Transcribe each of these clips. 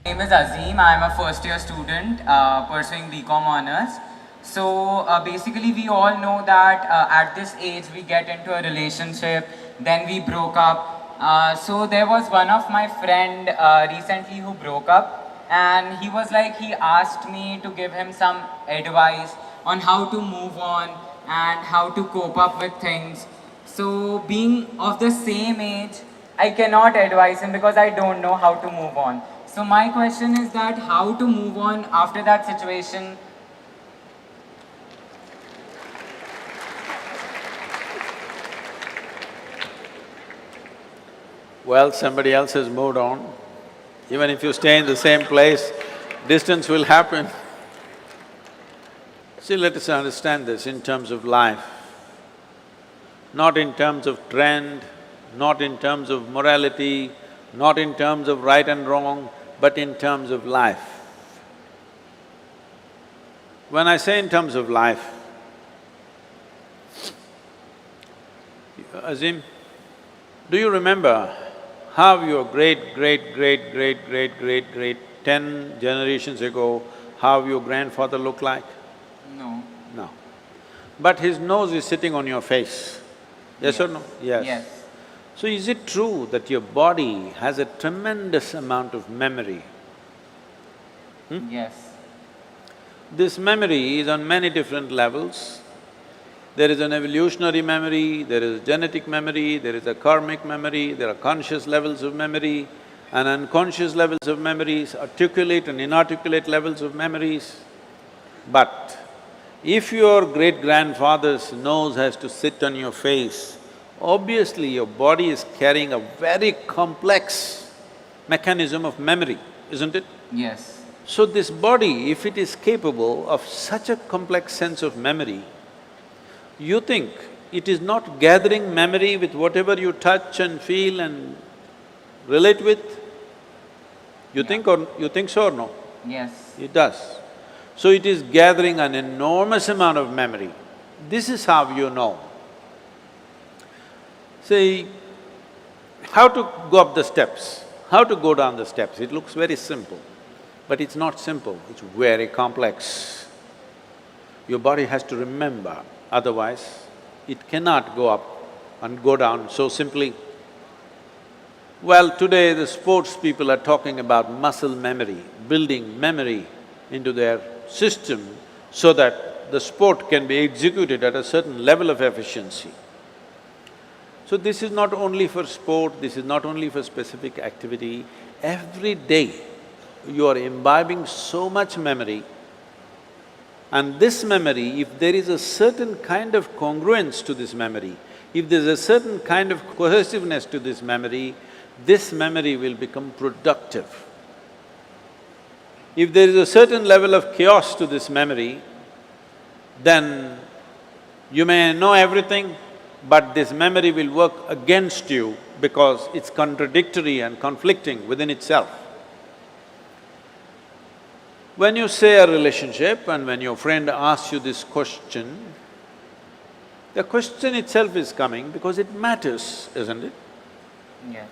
name is Azim. I am a first year student pursuing BCom honors. So basically we all know that at this age we get into a relationship, then we broke up. So there was one of my friend recently who broke up, and he was like, he asked me to give him some advice on how to move on and how to cope up with things. So being of the same age, I cannot advise him because I don't know how to move on. So my question is that how to move on after that situation. Well, somebody else has moved on. Even if you stay in the same place, distance will happen. See, let us understand this in terms of life, not in terms of trend, not in terms of morality, not in terms of right and wrong, but in terms of life. When I say in terms of life, Azim, do you remember how your great, 10 generations ago, how your grandfather looked like? No. No. But his nose is sitting on your face, yes or no? Yes. Yes. So is it true that your body has a tremendous amount of memory? Yes. This memory is on many different levels. There is an evolutionary memory, there is genetic memory, there is a karmic memory, there are conscious levels of memory and unconscious levels of memories, articulate and inarticulate levels of memories. But if your great-grandfather's nose has to sit on your face, obviously your body is carrying a very complex mechanism of memory, isn't it? Yes. So this body, if it is capable of such a complex sense of memory, you think it is not gathering memory with whatever you touch and feel and relate with? You think so or no? Yes. It does. So it is gathering an enormous amount of memory. This is how you know. See, how to go up the steps, how to go down the steps, it looks very simple, but it's not simple, it's very complex. Your body has to remember, otherwise it cannot go up and go down so simply. Well, today the sports people are talking about muscle memory, building memory into their system so that the sport can be executed at a certain level of efficiency. So this is not only for sport, this is not only for specific activity. Every day you are imbibing so much memory, and this memory, if there is a certain kind of congruence to this memory, if there's a certain kind of cohesiveness to this memory will become productive. If there is a certain level of chaos to this memory, then you may know everything, but this memory will work against you because it's contradictory and conflicting within itself. When you say a relationship and when your friend asks you this question, the question itself is coming because it matters, isn't it? Yes.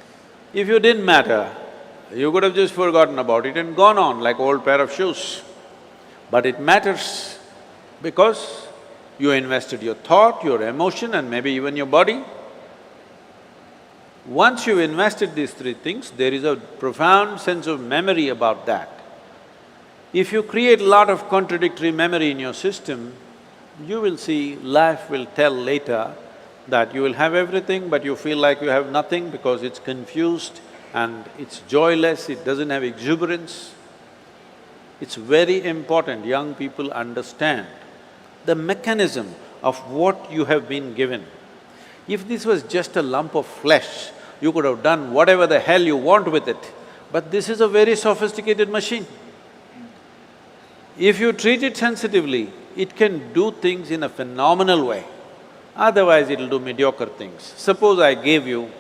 If you didn't matter, you could have just forgotten about it and gone on like old pair of shoes. But it matters because you invested your thought, your emotion and maybe even your body. Once you've invested these three things, there is a profound sense of memory about that. If you create a lot of contradictory memory in your system, you will see life will tell later that you will have everything but you feel like you have nothing because it's confused and it's joyless, it doesn't have exuberance. It's very important young people understand the mechanism of what you have been given. If this was just a lump of flesh, you could have done whatever the hell you want with it, but this is a very sophisticated machine. If you treat it sensitively, it can do things in a phenomenal way, otherwise it'll do mediocre things. Suppose I gave you,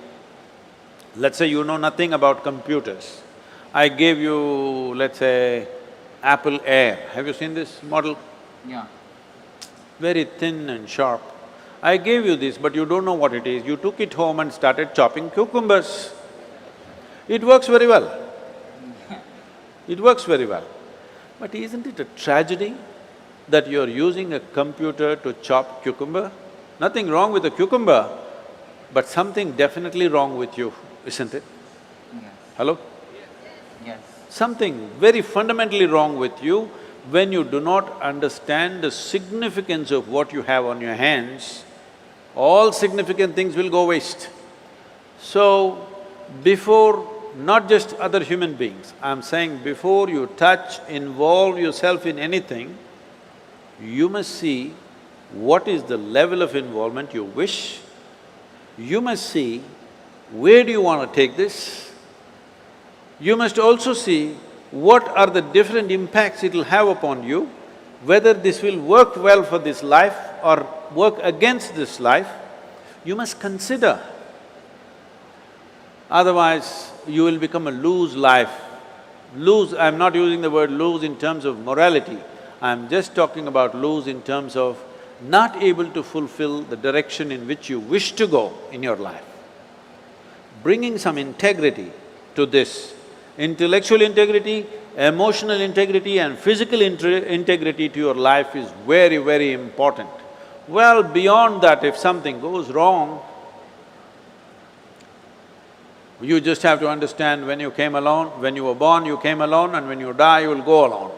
let's say you know nothing about computers, I gave you, let's say, Apple Air. Have you seen this model? Yeah. Very thin and sharp. I gave you this, but you don't know what it is. You took it home and started chopping cucumbers. It works very well. It works very well. But isn't it a tragedy that you're using a computer to chop cucumber? Nothing wrong with a cucumber, but something definitely wrong with you, isn't it? Yes. Hello? Yes. Something very fundamentally wrong with you when you do not understand the significance of what you have on your hands. All significant things will go waste. So, before not just other human beings, I'm saying before you touch, involve yourself in anything, you must see what is the level of involvement you wish. You must see where do you want to take this. You must also see what are the different impacts it'll have upon you, whether this will work well for this life or work against this life. You must consider. Otherwise, you will become a loose life. Loose, I'm not using the word loose in terms of morality, I'm just talking about loose in terms of not able to fulfill the direction in which you wish to go in your life. Bringing some integrity to this, intellectual integrity, emotional integrity and physical integrity to your life is very, very important. Well, beyond that, if something goes wrong, you just have to understand when you came alone, when you were born, you came alone, and when you die, you will go alone.